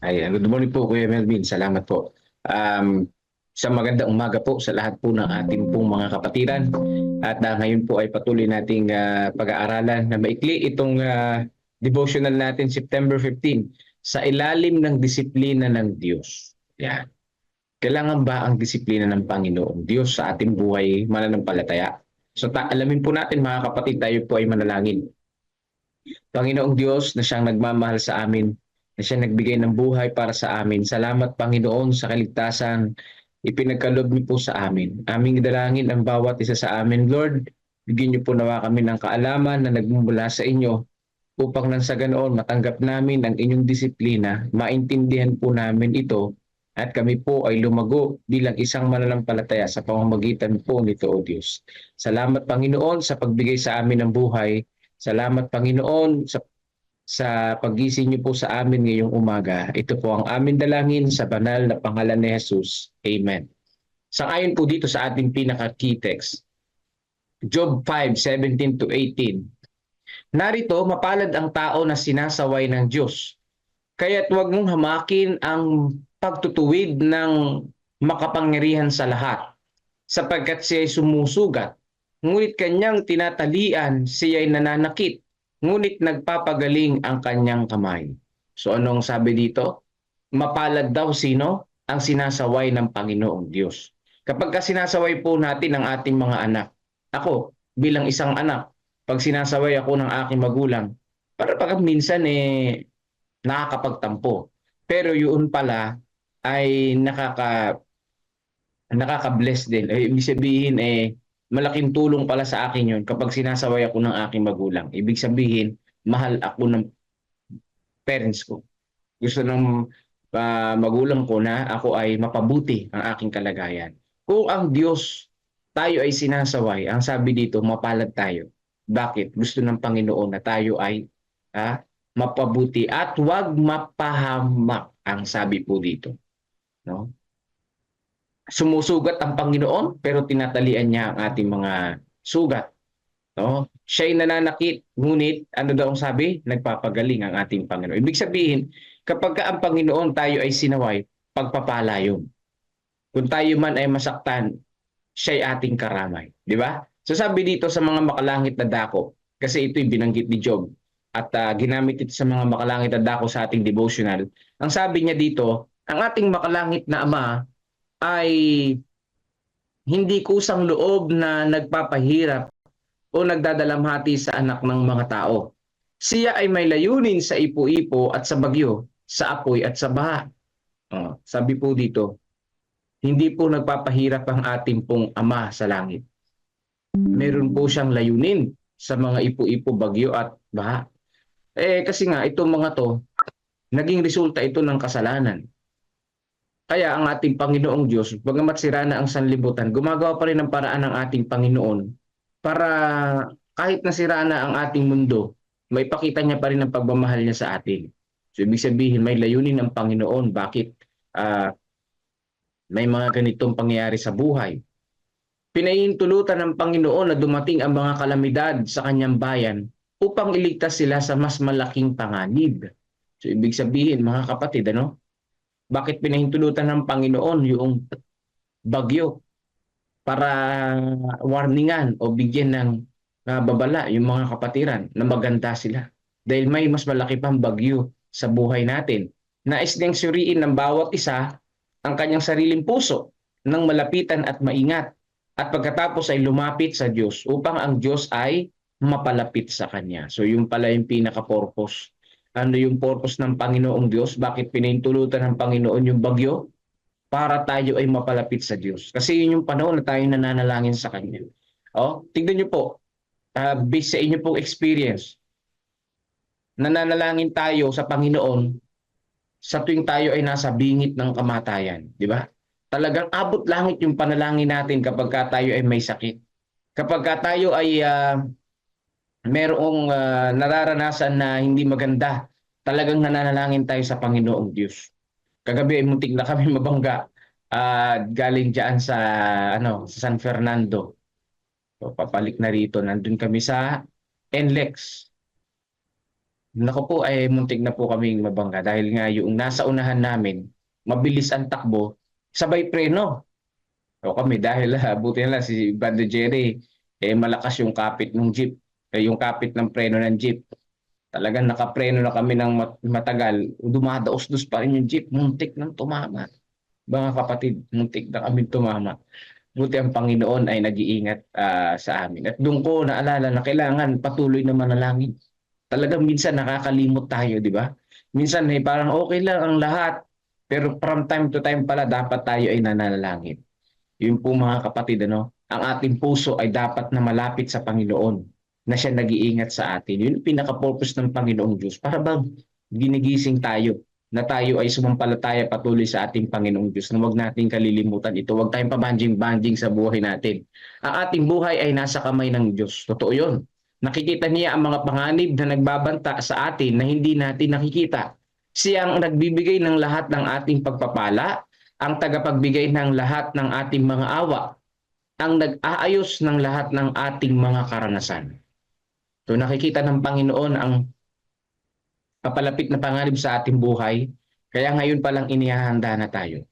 Ayan, good morning po Kuya Melvin. Salamat po. Isang magandang umaga po sa lahat po ng ating pong mga kapatiran. At ngayon po ay patuloy nating pag-aaralan na maikli itong devotional natin September 15 sa ilalim ng disiplina ng Diyos. Yan. Kailangan ba ang disiplina ng Panginoong Diyos sa ating buhay mananampalataya? So alamin po natin mga kapatid, tayo po ay manalangin. Panginoong Diyos na siyang nagmamahal sa amin, na siyang nagbigay ng buhay para sa amin. Salamat Panginoon sa kaligtasan ipinagkaloob niyo po sa amin. Aming dalangin ang bawat isa sa amin, Lord. Bigyan niyo po nawa kami ng kaalaman na nagmumula sa inyo upang nang sa ganoon matanggap namin ang inyong disiplina, maintindihan po namin ito at kami po ay lumago bilang isang mananampalataya sa pamamagitan po nito, O Diyos. Salamat Panginoon sa pagbigay sa amin ng buhay. Salamat Panginoon sa paggising niyo po sa amin ngayong umaga. Ito po ang amin dalangin sa banal na pangalan ni Jesus. Amen. Sangayon po dito sa ating pinaka-key text, Job 5:17 to 18. Narito, mapalad ang tao na sinasaway ng Diyos. Kaya't huwag mong hamakin ang pagtutuwid ng makapangyarihan sa lahat, sapagkat siya ay sumusugat. Ngunit kanyang tinatalian, siya ay nananakit, ngunit nagpapagaling ang kanyang kamay. So anong sabi dito? Mapalad daw sino? Ang sinasaway ng Panginoong Diyos. Kapag sinasaway po natin ang ating mga anak, ako bilang isang anak, pag sinasaway ako ng aking magulang, para pag minsan nakakapagtampo. Pero yun pala ay nakaka-bless din. Ibig sabihin malaking tulong pala sa akin yun kapag sinasaway ako ng aking magulang. Ibig sabihin, mahal ako ng parents ko. Gusto ng magulang ko na ako ay mapabuti ang aking kalagayan. Kung ang Diyos tayo ay sinasaway, ang sabi dito, mapalad tayo. Bakit? Gusto ng Panginoon na tayo ay mapabuti at huwag mapahamak, ang sabi po dito. No? Sumusugat ang Panginoon pero tinatalian niya ang ating mga sugat. No? Siya'y nananakit, ngunit ano daw ang sabi? Nagpapagaling ang ating Panginoon. Ibig sabihin, kapag ang Panginoon tayo ay sinaway, pagpapala yun. Kung tayo man ay masaktan, siya'y ating karamay. Di ba? So sabi dito sa mga makalangit na dako, kasi ito'y binanggit ni Job, at ginamit ito sa mga makalangit na dako sa ating devotional. Ang sabi niya dito, ang ating makalangit na Ama ay hindi kusang loob na nagpapahirap o nagdadalamhati sa anak ng mga tao. Siya ay may layunin sa ipo-ipo at sa bagyo, sa apoy at sa baha. Sabi po dito, hindi po nagpapahirap ang ating pong Ama sa langit. Meron po siyang layunin sa mga ipo-ipo, bagyo at baha. Kasi nga, itong mga to, naging resulta ito ng kasalanan. Kaya ang ating Panginoong Diyos, bagamat sira na ang sanlibutan, gumagawa pa rin ng paraan ng ating Panginoon para kahit na sira na ang ating mundo, may pakita niya pa rin ang pagmamahal niya sa atin. So ibig sabihin, may layunin ng Panginoon. Bakit may mga ganitong pangyayari sa buhay? Pinahihintulutan ng Panginoon na dumating ang mga kalamidad sa kanyang bayan upang iligtas sila sa mas malaking panganib. So ibig sabihin, mga kapatid, bakit pinahintulutan ng Panginoon yung bagyo? Para warningan o bigyan ng babala yung mga kapatiran na maganda sila. Dahil may mas malaki pang bagyo sa buhay natin. Nais niyang suriin ng bawat isa ang kanyang sariling puso nang malapitan at maingat. At pagkatapos ay lumapit sa Diyos upang ang Diyos ay mapalapit sa Kanya. So yung pala yung pinaka-purpose. Ano yung purpose ng Panginoong Diyos? Bakit pinahintulutan ng Panginoon yung bagyo? Para tayo ay mapalapit sa Diyos. Kasi yun yung panahon na tayo nananalangin sa Kanya. Tignan niyo po, based sa inyo pong experience, nananalangin tayo sa Panginoon sa tuwing tayo ay nasa bingit ng kamatayan. Di ba? Talagang abot langit yung panalangin natin kapag tayo ay may sakit. Kapag tayo ay merong nararanasan na hindi maganda, talagang nananalangin tayo sa Panginoong Diyos. Kagabi ay muntik na kami mabangga galing diyan sa sa San Fernando. So, papalik na rito, nandun kami sa NLEX. Naku po, ay muntik na po kaming mabangga dahil nga yung nasa unahan namin, mabilis ang takbo, sabay preno. O kami dahil buti na lang si Bando Jerry, malakas yung kapit ng jeep, yung kapit ng preno ng jeep. Talagang nakapreno na kami ng matagal, dumadaos-dos pa rin yung jeep, muntik nang tumama. Mga kapatid, muntik na kami tumama. Buti ang Panginoon ay nag-iingat sa amin. At doon ko naalala na kailangan patuloy na manalangin. Talagang minsan nakakalimot tayo, di ba? Minsan parang okay lang ang lahat, pero from time to time pala dapat tayo ay nananalangin. Yun po mga kapatid, ano, ang ating puso ay dapat na malapit sa Panginoon, na siya nag-iingat sa atin. Yun yung pinaka-purpose ng Panginoong Diyos. Para bang ginigising tayo, na tayo ay sumampalataya patuloy sa ating Panginoong Diyos, na huwag nating kalilimutan ito. Huwag tayong pabanjing-banjing sa buhay natin. Ang ating buhay ay nasa kamay ng Diyos. Totoo yun. Nakikita niya ang mga panganib na nagbabanta sa atin na hindi natin nakikita. Siya ang nagbibigay ng lahat ng ating pagpapala, ang tagapagbigay ng lahat ng ating mga awa, ang nag-aayos ng lahat ng ating mga karanasan. So nakikita ng Panginoon ang papalapit na panganib sa ating buhay, kaya ngayon pa lang inihahanda na tayo.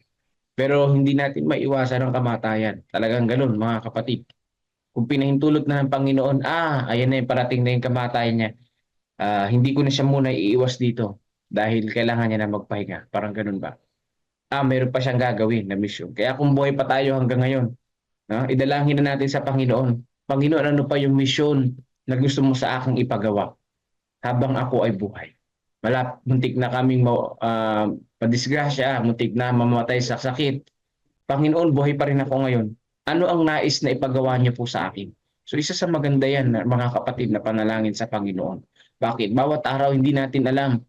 Pero hindi natin maiwasan ang kamatayan. Talagang ganun, mga kapatid. Kung pinahintulot na ng Panginoon, ayan na yung parating na yung kamatayan niya, hindi ko na siya muna iiwas dito dahil kailangan niya na magpahinga. Parang ganun ba? Meron pa siyang gagawin na mission. Kaya kung buhay pa tayo hanggang ngayon, no, idalangin na natin sa Panginoon. Panginoon, ano pa yung mission na gusto mo sa aking ipagawa habang ako ay buhay? Muntik na kaming madisgrasya, muntik na mamatay sa sakit. Panginoon, buhay pa rin ako ngayon. Ano ang nais na ipagawa niyo po sa akin? So isa sa maganda yan, mga kapatid, na panalangin sa Panginoon. Bakit? Bawat araw hindi natin alam,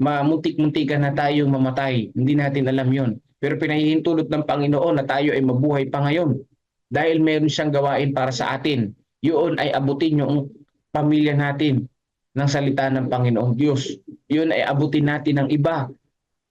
mamuntik-muntikan na tayong mamatay. Hindi natin alam yon. Pero pinahihintulot ng Panginoon na tayo ay mabuhay pa ngayon. Dahil meron siyang gawain para sa atin. Yun ay abutin yung pamilya natin ng salita ng Panginoong Diyos. Yun ay abutin natin ng iba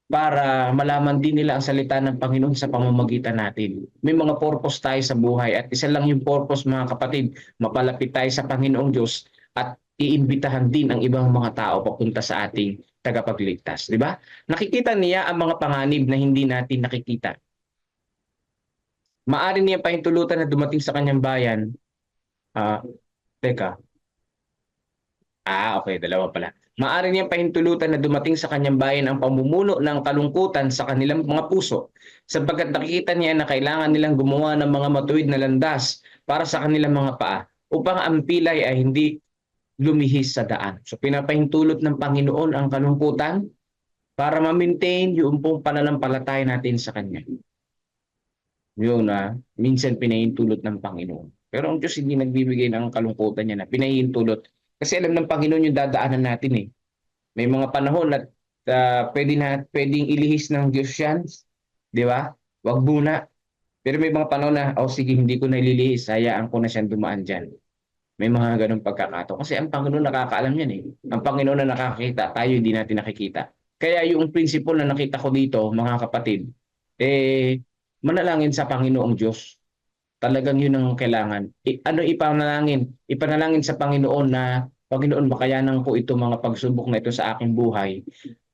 para malaman din nila ang salita ng Panginoon sa pamamagitan natin. May mga purpose tayo sa buhay at isa lang yung purpose, mga kapatid, mapalapit tayo sa Panginoong Diyos at iimbitahan din ang ibang mga tao papunta sa ating tagapagligtas. Di ba? Nakikita niya ang mga panganib na hindi natin nakikita. Maari niya pahintulutan na dumating sa kanyang bayan. Teka. Okay, dalawa pala. Maaari niyang pahintulutan na dumating sa kanyang bayan ang pamumuno ng kalungkutan sa kanilang mga puso, sapagkat nakikita niya na kailangan nilang gumawa ng mga matuwid na landas para sa kanilang mga paa, upang ang pilay ay hindi lumihis sa daan. So pinapahintulot ng Panginoon ang kalungkutan para ma-maintain yung pong pananampalataya natin sa Kanya. Yun na, minsan pinahintulot ng Panginoon. Pero ang Diyos hindi nagbibigay ng kalungkutan niya na pinahintulot. Kasi alam ng Panginoon yung dadaanan natin eh. May mga panahon na pwedeng ilihis ng Diyos yan. Di ba? Wag muna. Pero may mga panahon na, sige, hindi ko na ililihis. Hayaan ko na siyang dumaan dyan. May mga ganong pagkakataon. Kasi ang Panginoon nakakaalam yan eh. Ang Panginoon na nakakita, tayo hindi natin nakikita. Kaya yung principle na nakita ko dito, mga kapatid, manalangin sa Panginoong Diyos. Talagang yun ang kailangan. Ano ipanalangin? Ipanalangin sa Panginoon na, Panginoon, makayanan ko ito mga pagsubok na ito sa aking buhay.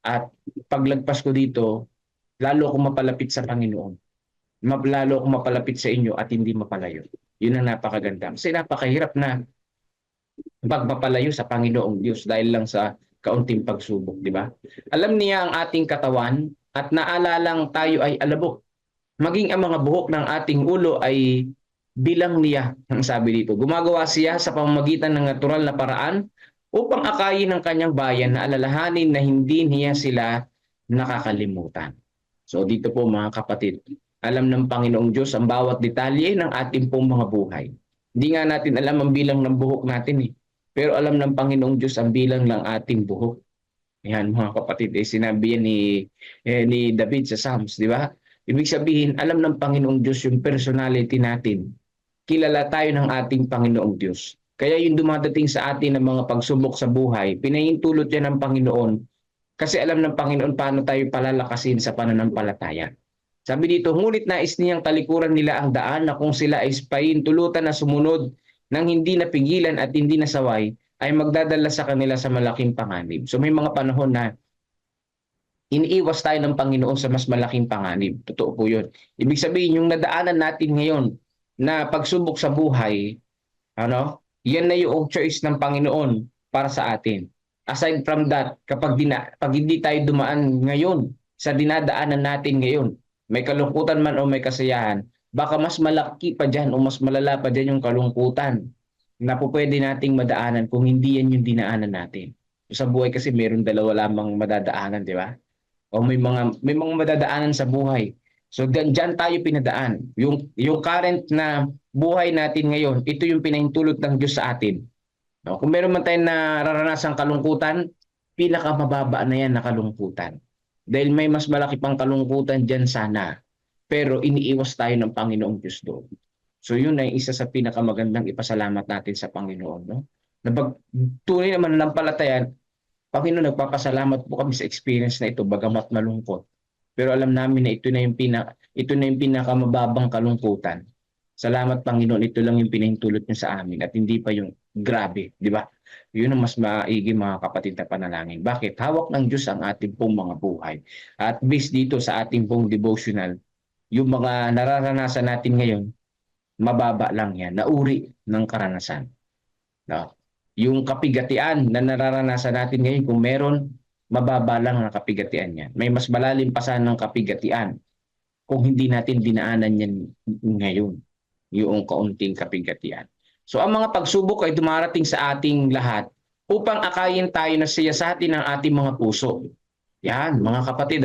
At paglagpas ko dito, lalo akong mapalapit sa Panginoon. Lalo akong mapalapit sa inyo at hindi mapalayo. Yun ang napakaganda. Kasi napakahirap na pagpapalayo sa Panginoong Diyos dahil lang sa kaunting pagsubok, di ba? Alam niya ang ating katawan at naalalang tayo ay alabok. Maging ang mga buhok ng ating ulo ay bilang niya, ang sabi dito. Gumagawa siya sa pamamagitan ng natural na paraan upang akayin ng kanyang bayan na alalahanin na hindi niya sila nakakalimutan. So dito po, mga kapatid, alam ng Panginoong Diyos ang bawat detalye ng ating pong mga buhay. Hindi nga natin alam ang bilang ng buhok natin eh. Pero alam ng Panginoong Diyos ang bilang ng ating buhok. Yan, mga kapatid, sinabi yan ni David sa Psalms, di ba? Ibig sabihin, alam ng Panginoong Diyos yung personality natin. Kilala tayo ng ating Panginoong Diyos. Kaya yung dumadating sa atin ng mga pagsubok sa buhay, pinahintulot yan ng Panginoon kasi alam ng Panginoon paano tayo palalakasin sa pananampalataya. Sabi dito, ngunit nais niyang talikuran nila ang daan na kung sila ay pahintulutan na sumunod nang hindi napigilan at hindi nasaway, ay magdadala sa kanila sa malaking panganib. So may mga panahon na iniiwas tayo ng Panginoon sa mas malaking panganib. Totoo po yun. Ibig sabihin, yung nadaanan natin ngayon na pagsubok sa buhay, yan na yung choice ng Panginoon para sa atin. Aside from that, pag hindi tayo dumaan ngayon sa dinadaanan natin ngayon, may kalungkutan man o may kasiyahan, baka mas malaki pa dyan o mas malala pa dyan yung kalungkutan na po pwede nating madaanan kung hindi yan yung dinaanan natin. Sa buhay kasi meron dalawa lamang madadaanan, di ba? O may mga madadaanan sa buhay. So diyan tayo pinadaan. Yung current na buhay natin ngayon, ito yung pinahintulot ng Diyos sa atin. No? Kung meron man tayong nararanasang kalungkutan, pinakamababa na yan na kalungkutan. Dahil may mas malaki pang kalungkutan diyan sana. Pero iniiwas tayo ng Panginoong Diyos doon. So yun ay isa sa pinakamagandang ipasalamat natin sa Panginoon. No? Tunay naman ng palatayan, Panginoon, nagpapasalamat po kami sa experience na ito bagamat malungkot. Pero alam namin na ito na yung pinakamababang kalungkutan. Salamat Panginoon, ito lang yung pinahintulot niyo sa amin at hindi pa yung grabe, di ba? Yun ang mas maigi mga kapatid na panalangin. Bakit? Hawak ng Diyos ang ating pong mga buhay. At based dito sa ating pong devotional, yung mga nararanasan natin ngayon, mababa lang yan, nauri ng karanasan. No? Yung kapigatian na nararanasan natin ngayon, kung meron, mababa lang ang kapigatian yan. May mas malalim pa sana ng kapigatian kung hindi natin dinaanan yan ngayon, yung kaunting kapigatian. So ang mga pagsubok ay dumarating sa ating lahat upang akayin tayo na siyasatin ang ating mga puso. Yan, mga kapatid,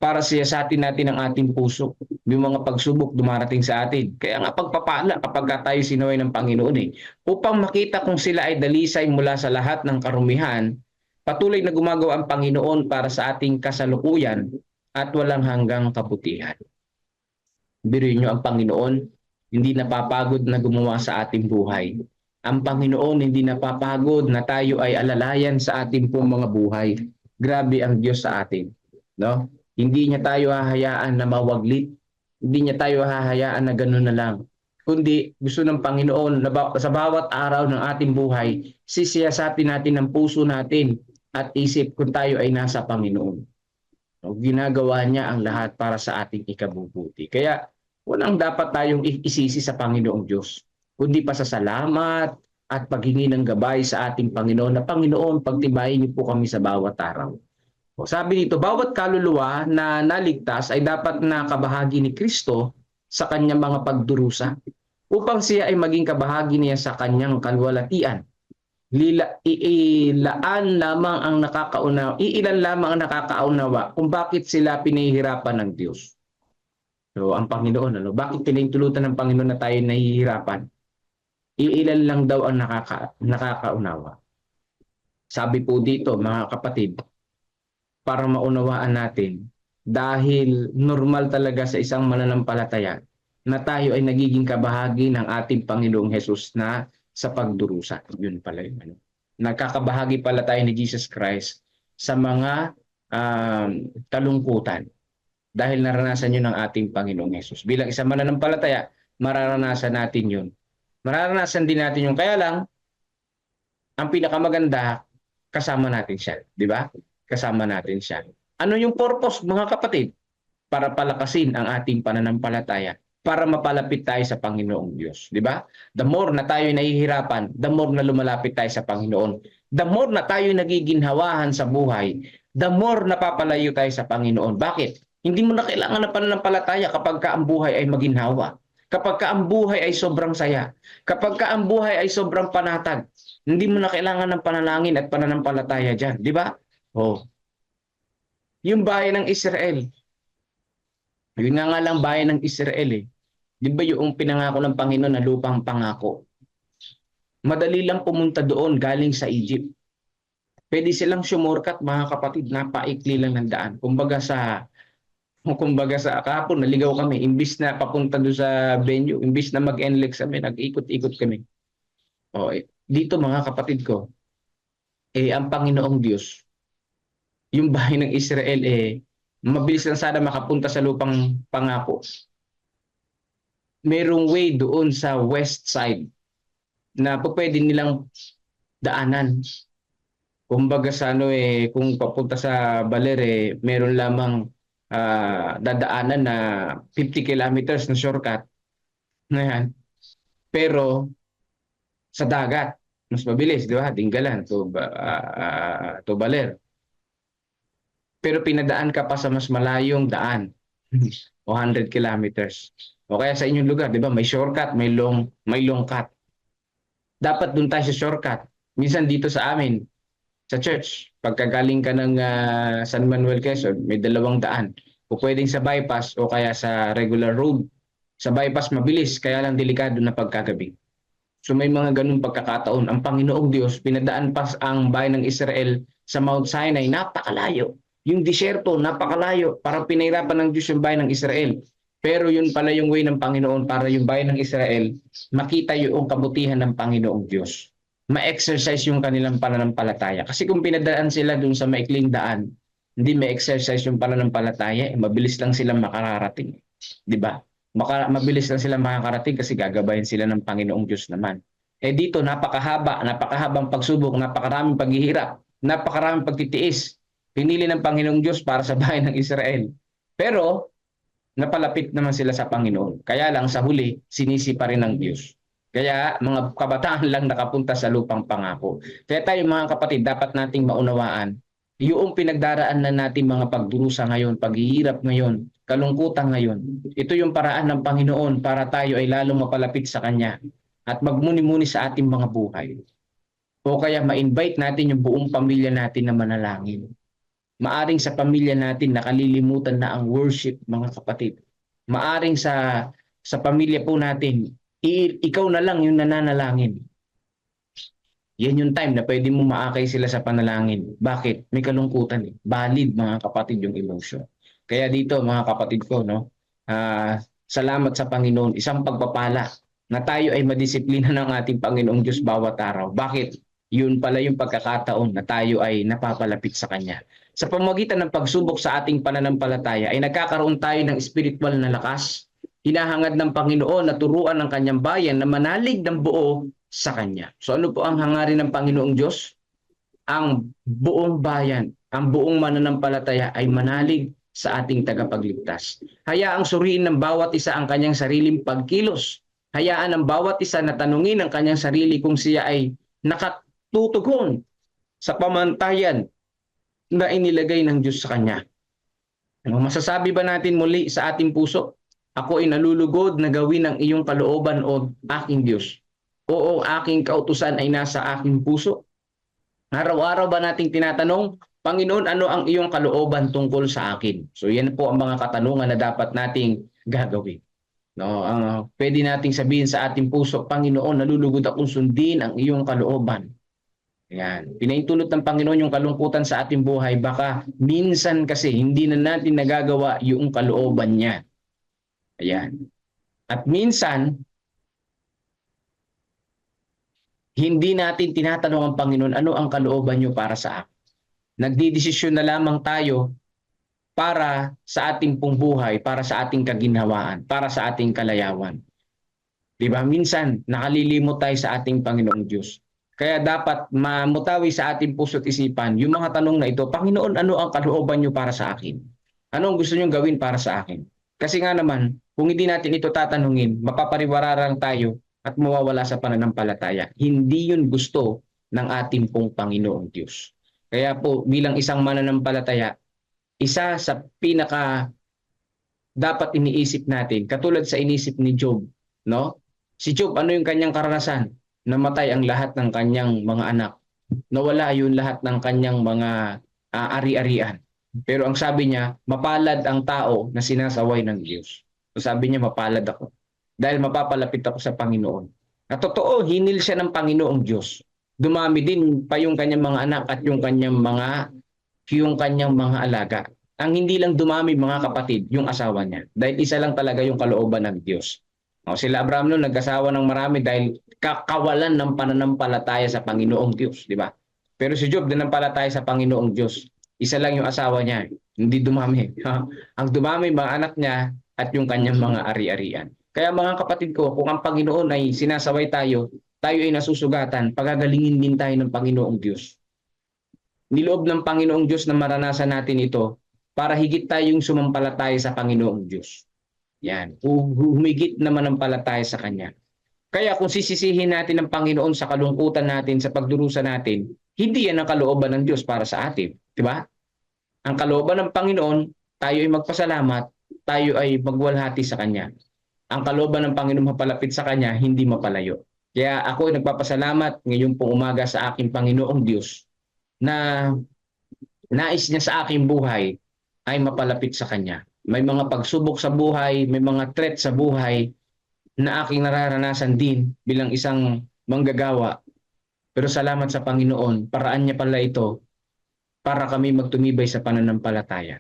para siyasatin natin ang ating puso. Yung mga pagsubok dumarating sa atin. Kaya nga pagpapala kapag tayo sinaway ng Panginoon upang makita kung sila ay dalisay mula sa lahat ng karumihan, patuloy na gumagawa ang Panginoon para sa ating kasalukuyan at walang hanggang kabutihan. Biruin nyo, ang Panginoon hindi napapagod na gumawa sa ating buhay. Ang Panginoon hindi napapagod na tayo ay alalayan sa ating pong mga buhay. Grabe ang Diyos sa atin. No? Hindi niya tayo hahayaan na mawaglit. Hindi niya tayo hahayaan na gano'n na lang. Kundi gusto ng Panginoon na sa bawat araw ng ating buhay, sisiyasatin natin ang puso natin at isip kung tayo ay nasa Panginoon. No, ginagawa niya ang lahat para sa ating ikabubuti. Kaya walang dapat tayong isisi sa Panginoong Diyos, kundi pasasalamat at paghingi ng gabay sa ating Panginoon na, Panginoon, pagtibayin niyo po kami sa bawat araw. Sabi dito, bawat kaluluwa na naligtas ay dapat na kabahagi ni Kristo sa kanyang mga pagdurusa upang siya ay maging kabahagi niya sa kanyang kalwalatian. Iilan lamang ang nakakaunawa kung bakit sila pinahihirapan ng Diyos. So, ang Panginoon, bakit pinahintulutan ng Panginoon na tayo nahihirapan? Iilan lang daw ang nakakaunawa. Sabi po dito, mga kapatid, para maunawaan natin, dahil normal talaga sa isang mananampalataya na tayo ay nagiging kabahagi ng ating Panginoong Hesus na sa pagdurusa. Yun pala yun. Nagkakabahagi pala tayo ni Jesus Christ sa mga kalungkutan dahil naranasan yun ng ating Panginoong Hesus. Bilang isang mananampalataya, mararanasan natin yun. Mararanasan din natin yun. Kaya lang, ang pinakamaganda, kasama natin siya. Di ba? Kasama natin siya. Ano yung purpose, mga kapatid? Para palakasin ang ating pananampalataya, para mapalapit tayo sa Panginoong Diyos. Di ba? The more na tayo nahihirapan, the more na lumalapit tayo sa Panginoon. The more na tayo nagiginhawahan sa buhay, the more napapalayo tayo sa Panginoon. Bakit? Hindi mo na kailangan ng pananampalataya kapag ka ang buhay ay maginhawa. Kapag ka ang buhay ay sobrang saya. Kapag ka ang buhay ay sobrang panatag. Hindi mo na kailangan ng panalangin at pananampalataya dyan. Di ba? Yung bayan ng Israel. Yun nga lang bayan ng Israel . Di ba yung pinangako ng Panginoon na lupang pangako? Madali lang pumunta doon galing sa Egypt. Pwede silang sumurkat, mga kapatid, napaikli lang ng daan. Kumbaga sa kahapon, naligaw kami. Imbis na papunta doon sa venue, imbis na mag-NLEX kami, nag-ikot-ikot kami. Dito mga kapatid ko, ang Panginoong Diyos, yung bahay ng Israel, mabilis lang sana makapunta sa lupang pangako. Merong way doon sa west side na pwede nilang daanan. Kumbaga sa ano kung papunta sa Baler meron lamang dadaanan na 50 kilometers na shortcut. Ngayon, pero sa dagat, mas mabilis, di ba? Dinggalan to Baler. Pero pinadaan ka pa sa mas malayong daan o 100 kilometers. O kaya sa inyong lugar, di ba? May shortcut, may long cut. Dapat doon tayo sa shortcut. Minsan dito sa amin, sa church, pagkagaling ka ng San Manuel Quezon, may dalawang daan. O pwedeng sa bypass o kaya sa regular road. Sa bypass mabilis, kaya lang delikado na pagkagabi. So may mga ganung pagkakataon. Ang Panginoong Diyos, pinadaan pa ang bayan ng Israel sa Mount Sinai, napakalayo. Yung disyerto, napakalayo. Parang pinahirapan ng Diyos yung bayan ng Israel. Pero yun pala yung way ng Panginoon para yung bayan ng Israel makita yung kabutihan ng Panginoong Diyos. Ma-exercise yung kanilang pananampalataya. Kasi kung pinadaan sila dun sa maikling daan, hindi ma-exercise yung pananampalataya, mabilis lang sila makararating. Di ba? Mabilis lang sila makakarating kasi gagabayan sila ng Panginoong Diyos naman. Dito, napakahabang pagsubok, napakaraming paghihirap, napakaraming pagtitiis. Pinili ng Panginoong Diyos para sa bayan ng Israel. Pero, napalapit naman sila sa Panginoon. Kaya lang sa huli, sinisi pa rin ng Diyos. Kaya mga kabataan lang nakapunta sa lupang pangako. Kaya tayo mga kapatid, dapat nating maunawaan yung pinagdaraan na natin mga pagdurusa ngayon, paghihirap ngayon, kalungkutan ngayon. Ito yung paraan ng Panginoon para tayo ay lalong mapalapit sa Kanya at magmuni-muni sa ating mga buhay. O kaya ma-invite natin yung buong pamilya natin na manalangin. Maaring sa pamilya natin nakalilimutan na ang worship, mga kapatid. Maaring sa pamilya po natin, ikaw na lang yung nananalangin. Yan yung time na pwede mo maakay sila sa panalangin. Bakit? May kalungkutan Valid mga kapatid yung emotion. Kaya dito mga kapatid ko, no, salamat sa Panginoon. Isang pagpapala na tayo ay madisiplina ng ating Panginoong Diyos bawat araw. Bakit? Yun pala yung pagkakataon na tayo ay napapalapit sa Kanya. Sa pamamagitan ng pagsubok sa ating pananampalataya ay nagkakaroon tayo ng spiritual na lakas. Hinahangad ng Panginoon na turuan ng Kanyang bayan na manalig ng buo sa Kanya. So ano po ang hangarin ng Panginoong Diyos? Ang buong bayan, ang buong mananampalataya ay manalig sa ating tagapagligtas. Hayaang suriin ng bawat isa ang kanyang sariling pagkilos. Hayaan ng bawat isa na tanungin ang kanyang sarili kung siya ay nakatutugon sa pamantayan na inilagay ng Diyos sa kanya. Masasabi ba natin muli sa ating puso, ako ay nalulugod na gawin ang iyong kalooban o aking Diyos? Oo, aking kautusan ay nasa aking puso. Araw-araw ba nating tinatanong, Panginoon, ano ang iyong kalooban tungkol sa akin? So yan po ang mga katanungan na dapat nating gagawin. No, pwede nating sabihin sa ating puso, Panginoon, nalulugod akong sundin ang iyong kalooban. Yan. Pinaintulot ng Panginoon yung kalungkutan sa ating buhay. Baka minsan kasi hindi na natin nagagawa yung kalooban niya. Ayan. At minsan, hindi natin tinatanong ang Panginoon, ano ang kalooban niyo para sa akin? Nagdidesisyon na lamang tayo para sa ating pong buhay, para sa ating kaginhawaan, para sa ating kalayawan. Diba? Minsan, nakalilimot tayo sa ating Panginoong Diyos. Kaya dapat mamutawi sa ating puso't isipan yung mga tanong na ito, Panginoon, ano ang kalooban niyo para sa akin? Ano ang gusto niyo gawin para sa akin? Kasi nga naman, kung hindi natin ito tatanungin, mapapariwararang tayo at mawawala sa pananampalataya. Hindi yun gusto ng ating pong Panginoong Diyos. Kaya po, bilang isang mananampalataya, isa sa pinaka dapat iniisip natin, katulad sa inisip ni Job, no? Si Job, ano yung kanyang karanasan? Namatay ang lahat ng kanyang mga anak. Nawala yung lahat ng kanyang mga ari-arian. Pero ang sabi niya, mapalad ang tao na sinasaway ng Diyos. So sabi niya, mapalad ako. Dahil mapapalapit ako sa Panginoon. At totoo, hinil siya ng Panginoong Diyos. Dumami din pa yung kanyang mga anak at yung kanyang mga alaga. Ang hindi lang dumami mga kapatid, yung asawa niya. Dahil isa lang talaga yung kalooban ng Diyos. Sila Abraham noon nag-asawa ng marami dahil kakawalan ng pananampalataya sa Panginoong Diyos, di ba? Pero si Job dinampalataya sa Panginoong Diyos. Isa lang yung asawa niya, hindi dumami. Ang dumami mga anak niya at yung kanyang mga ari-arian. Kaya mga kapatid ko, kung ang Panginoon ay sinasaway tayo, tayo ay nasusugatan, pagagalingin din tayo ng Panginoong Diyos. Niloob ng Panginoong Diyos na maranasan natin ito para higit tayong sumampalataya sa Panginoong Diyos. Yan. Humigit na manampalataya sa Kanya. Kaya kung sisisihin natin ang Panginoon sa kalungkutan natin, sa pagdurusa natin, hindi yan ang kalooban ng Diyos para sa atin. Di ba? Ang kalooban ng Panginoon, tayo ay magpasalamat, tayo ay magwalhati sa Kanya. Ang kalooban ng Panginoon mapalapit sa Kanya, hindi mapalayo. Kaya ako ay nagpapasalamat ngayon pong umaga sa aking Panginoong Diyos na nais niya sa aking buhay ay mapalapit sa Kanya. May mga pagsubok sa buhay, may mga threat sa buhay na aking nararanasan din bilang isang manggagawa. Pero salamat sa Panginoon, paraan niya pala ito para kami magtumibay sa pananampalataya.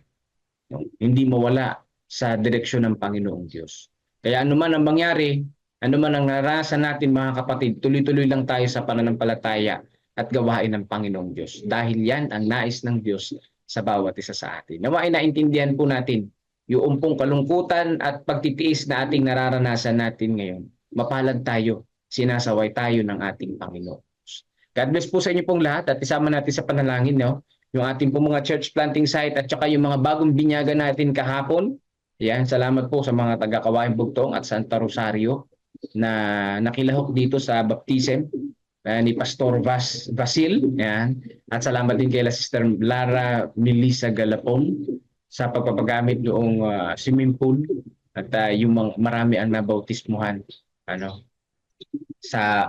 Hindi mawala sa direksyon ng Panginoong Diyos. Kaya anuman ang mangyari, anuman ang naranasan natin mga kapatid, tuloy-tuloy lang tayo sa pananampalataya at gawain ng Panginoong Diyos. Dahil yan ang nais ng Diyos sa bawat isa sa atin. Nawa ay naintindihan po natin yung pong kalungkutan at pagtitiis na ating nararanasan natin ngayon. Mapalad tayo, sinasaway tayo ng ating Panginoon. God bless po sa inyo pong lahat at isama natin sa panalangin, no? Yung ating pong mga church planting site at saka yung mga bagong binyaga natin kahapon. Yan, salamat po sa mga taga-Kawayan Bugtong at Santa Rosario na nakilahok dito sa baptism ni Pastor Basil. Yan. At salamat din kay Sister Lara Melissa Galapon sa pagpapagamit noong swimming pool at yung marami ang nabautismuhan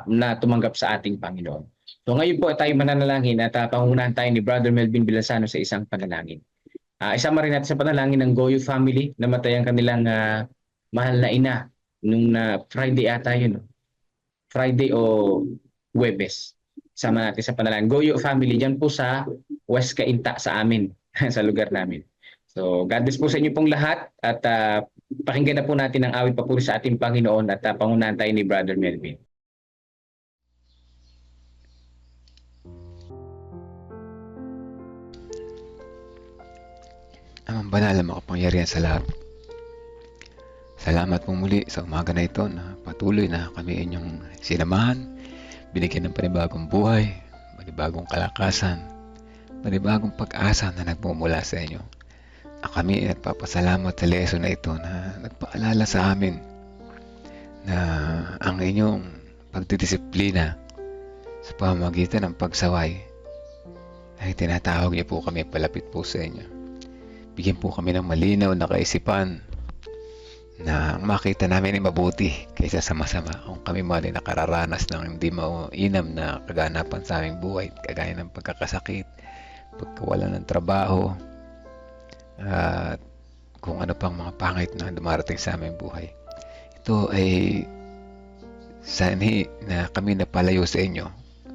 na tumanggap sa ating Panginoon. So ngayon po tayo mananalangin at pangunahan tayo ni Brother Melvin Bilasano sa isang panalangin. Isama rin natin sa panalangin ng Goyo family, namatay ang kanilang mahal na ina nung Friday ata yun. Friday o Huwebes. Sama natin sa panalangin. Goyo family dyan po sa West Cainta sa amin, sa lugar namin. So God bless po sa inyo pong lahat at pakinggan na po natin ang awit papuri sa ating Panginoon at pangunahan tayo ni Brother Melvin. Amang banal na makapangyarihan sa lahat. Salamat po muli sa umaga na ito na patuloy na kami inyong sinamahan, binigyan ng panibagong buhay, panibagong kalakasan, panibagong pag-asa na nagmumula sa inyo. At kami nagpapasalamat sa lesson na ito na nagpaalala sa amin na ang inyong pagdidisiplina sa pamamagitan ng pagsaway ay tinatawag niyo po kami palapit po sa inyo. Bigyan po kami ng malinaw na kaisipan na makita namin ay mabuti kaysa sa masama. Kung kami man ay nakararanas ng hindi mainam na kaganapan sa aming buhay, kagaya ng pagkakasakit, pagkawala ng trabaho, at kung ano pang mga pangit na dumarating sa aming buhay. Ito ay sanhi na kami napalayo sa inyo.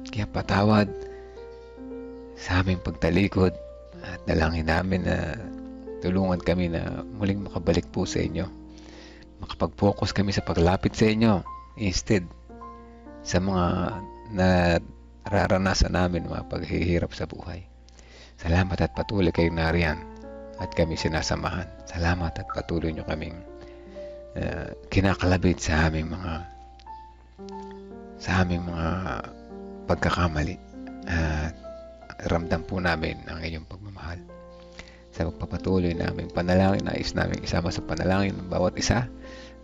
Kaya patawad sa aming pagtalikod at dalangin namin na tulungan kami na muling makabalik po sa inyo. Makapag-focus kami sa paglapit sa inyo instead sa mga nararanasan namin mga paghihirap sa buhay. Salamat at patuloy kayong nariyan at kami sinasamahan. Salamat at patuloy nyo kaming kinakalabit sa aming mga pagkakamali at ramdam po namin ang inyong pagmamahal. Sa pagpapatuloy naming panalangin, nais namin isama sa panalangin ng bawat isa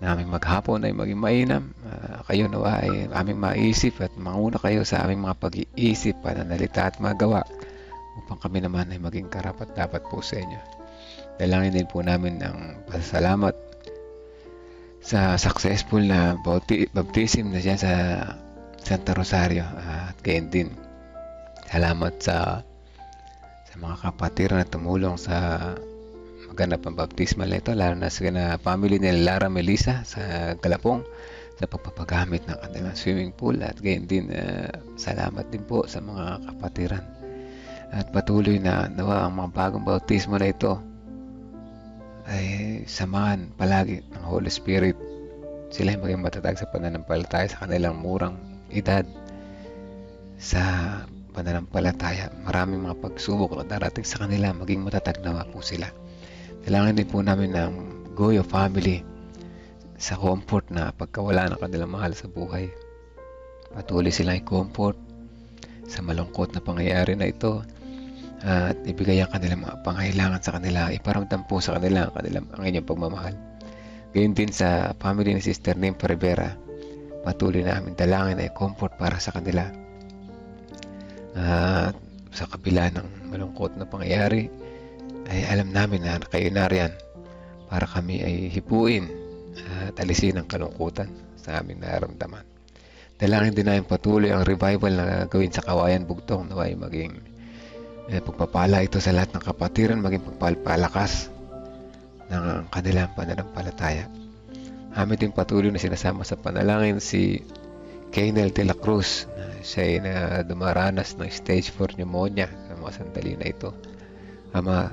na aming maghapon ay maging mainam. Kayo nawa ay aming maisip at manguna kayo sa aming mga pag-iisip, pananalita at magawa upang kami naman ay maging karapat-dapat po sa inyo. Dalangin din po namin ng pasasalamat sa successful na baptism na dyan sa Santa Rosario at gayon din. Salamat sa mga kapatiran na tumulong sa maganap ang baptismal na ito, lalo na sa family ni Lara Melissa sa Galapong sa pagpapagamit ng kanilang swimming pool at gayon din salamat din po sa mga kapatiran at patuloy na nawa ang mga bagong bautismo na ito ay samahan palagi ng Holy Spirit. Sila ay maging matatag sa pananampalataya sa kanilang murang edad sa pananampalataya. Maraming mga pagsubok na darating sa kanila, maging matatag nawa po sila. Kailangan din po namin ng Goyo family sa comfort na pagkawala ng kanilang mahal sa buhay. Patuloy silang i-comfort sa malungkot na pangyayari na ito at ibigay ang kanilang mga pangailangan sa kanila. Iparamdam po sa kanila ang inyong pagmamahal. Gayun din sa family ni Sister Nympha Rivera, patuloy namin dalangin ay comfort para sa kanila. At sa kabila ng malungkot na pangyayari, ay alam namin na kayo nariyan para kami ay hipuin at alisin ang kalungkutan sa aming nararamdaman. Dalangin din namin patuloy ang revival na gawin sa Kawayan Bugtong, naway maging pagpapala ito sa lahat ng kapatiran, maging pagpapalakas ng kanilang pananampalataya. Amin din patuloy na sinasama sa panalangin si Kaynel de la Cruz na siya ay na dumaranas ng stage 4 pneumonia sa mga sandali na ito. Ama,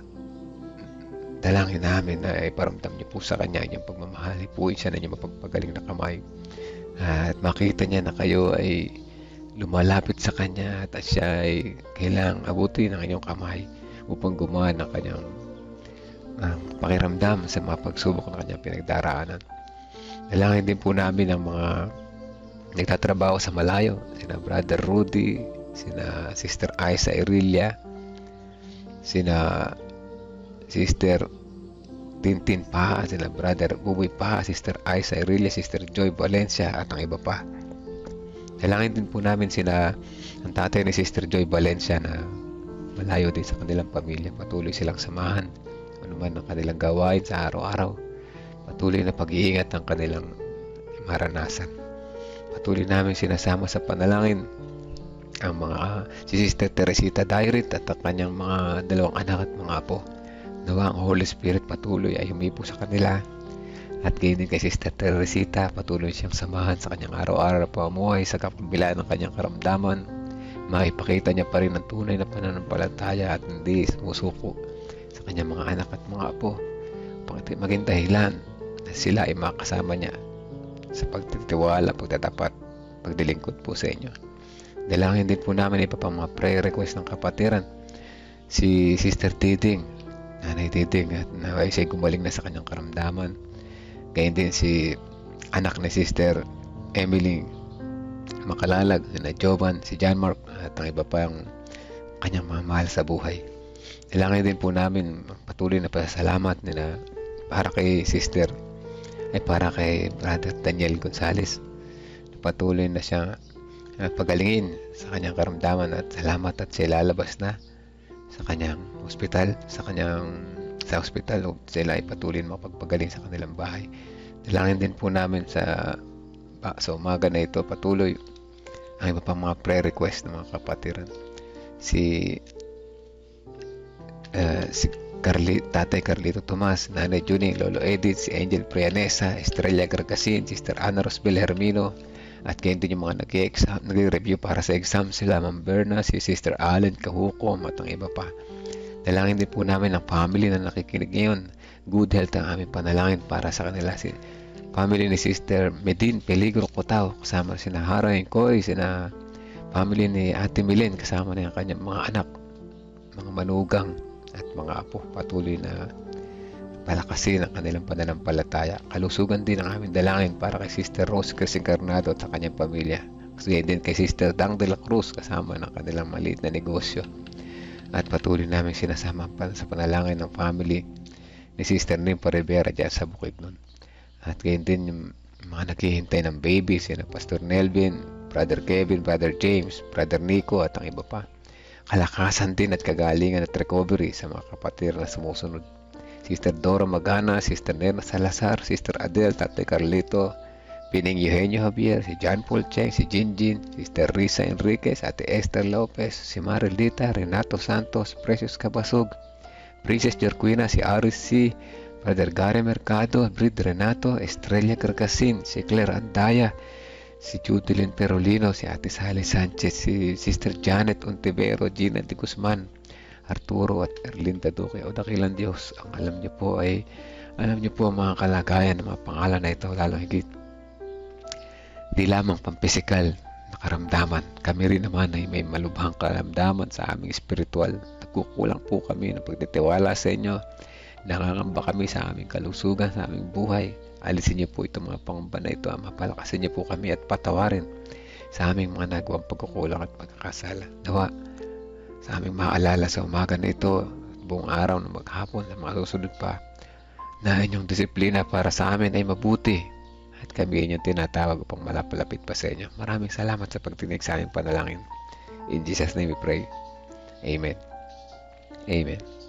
dalangin namin na iparamdam niyo po sa kanya inyong pagmamahal. Ipuin siya na inyong mapagpagaling na kamay. At makita niya na kayo ay lumalapit sa kanya at siya ay kailangang abutin ng inyong kamay upang gumawa ng kanyang pakiramdam sa mga pagsubok na kanyang pinagdaraanan. Dalangin din po namin ang mga nagtatrabaho sa malayo, sina Brother Rudy, sina Sister Isa Irilia, sina Sister Tintin pa, sina Brother Buboy pa, Sister Isa Irilia, Sister Joy Valencia at ang iba pa. Dalangin din po namin ang tatay ni Sister Joy Valencia na malayo din sa kanilang pamilya. Patuloy silang samahan ano man ang kanilang gawain sa araw-araw. Patuloy na pag-iingat ang kanilang maranasan. Patuloy namin sinasama sa panalangin ang si Sister Teresita Dairit at ang kanyang mga dalawang anak at mga apo. Nawa ang Holy Spirit patuloy ay humipo sa kanila. At gayon din kay Sister Teresita, patuloy siyang samahan sa kanyang araw-araw na pamumuhay sa kabila ng kanyang karamdaman. Maipakita niya pa rin ang tunay na pananampalataya at hindi sumusuko sa kanyang mga anak at mga apo. Maging dahilan na sila ay makasama niya sa pagtitiwala, pagtatapat, pagdilingkod po sa inyo. Dalangin din po namin iba pang mga prayer request ng kapatiran. Si Sister Tiding, Nanay Tiding, at naway siya gumaling na sa kanyang karamdaman. Gayun din si anak ni Sister Emily Makalalag, na Jovan, si John Mark, at ang iba pa ang kanyang mga mahal sa buhay. Dalangin din po namin patuloy na pasasalamat nila para kay Sister para kay Brother Daniel Gonzales. Patuloy na siyang pagalingin sa kanyang karamdaman at salamat at siya lalabas na sa kanyang ospital, sa ospital o sila ay patuloy na makapagpagaling sa kanilang bahay. Dalangin din po namin sa umaga na ito patuloy ang iba pang mga prayer request ng mga kapatiran. Si Tatay Carlito Tomas, Nanay Juning, Lolo Edith, si Angel Prianesa, Estrella Gargasin, Sister Ana Rosbel Hermino, at gayon din yung mga nag-review para sa exam sila, Ma'am Berna, si Sister Allen Kahukom at ang iba pa. Dalangin din po namin ang family na nakikinig ngayon. Good health ang aming panalangin para sa kanila. Si family ni Sister Medin Peligro Cotao, kasama sina Hara Incoy, sina family ni Ate Milen, kasama na yung kanyang mga anak, mga manugang at mga apo. Patuloy na palakasin ang kanilang pananampalataya. Kalusugan din ang aming dalangin para kay Sister Rose Cris Encarnado at ang kanyang pamilya. Kasi din kay Sister Dang de la Cruz, kasama ng kanilang maliit na negosyo. At patuloy namin sinasama sa panalangin ng family ni Sister Nympha Rivera dyan sa Bukidnon. At gayon din yung mga naghihintay ng baby, sina Pastor Nelvin, Brother Kevin, Brother James, Brother Nico at ang iba pa. Kalakasan din at kagalingan at recovery sa mga kapatid na sumusunod. Sister Dora Magana, Sister Nena Salazar, Sister Adele, Tatay Carlito, Pining Eugenio Javier, si John Paul Cheng, si Jinjin, Sister Risa Enriquez, Ate Esther Lopez, si Marilita, Renato Santos, Precious Cabasug, Princess Jorquina, si Aris C, Brother Gary Mercado, Brid Renato, Estrella Carcasin, si Claire Andaya, si Judilyn Perolino, si Ate Sally Sanchez, si Sister Janet Ontivero, Gina de Guzman, Arturo at Erlinda Duque. O dakilang Diyos, ang alam niyo po ang mga kalagayan ng mga pangalan na ito, lalong higit di lamang pampisikal na karamdaman. Kami rin naman ay may malubhang karamdaman sa aming spiritual. Nagkukulang po kami ng pagtitiwala sa inyo. Nangangamba kami sa aming kalusugan, sa aming buhay. Alisin niyo po itong mga pangamba na ito. Mapalakasin niyo po kami at patawarin. sa aming mga nagawang pagkukulang at pagkakasala. Nawa, sa aming maalala sa umaga na ito, buong araw na maghapon na mga susunod pa, na inyong disiplina para sa amin ay mabuti at kami inyong tinatawag upang malapalapit pa sa inyo. Maraming salamat sa pagtinig sa aming panalangin. In Jesus' name we pray. Amen. Amen.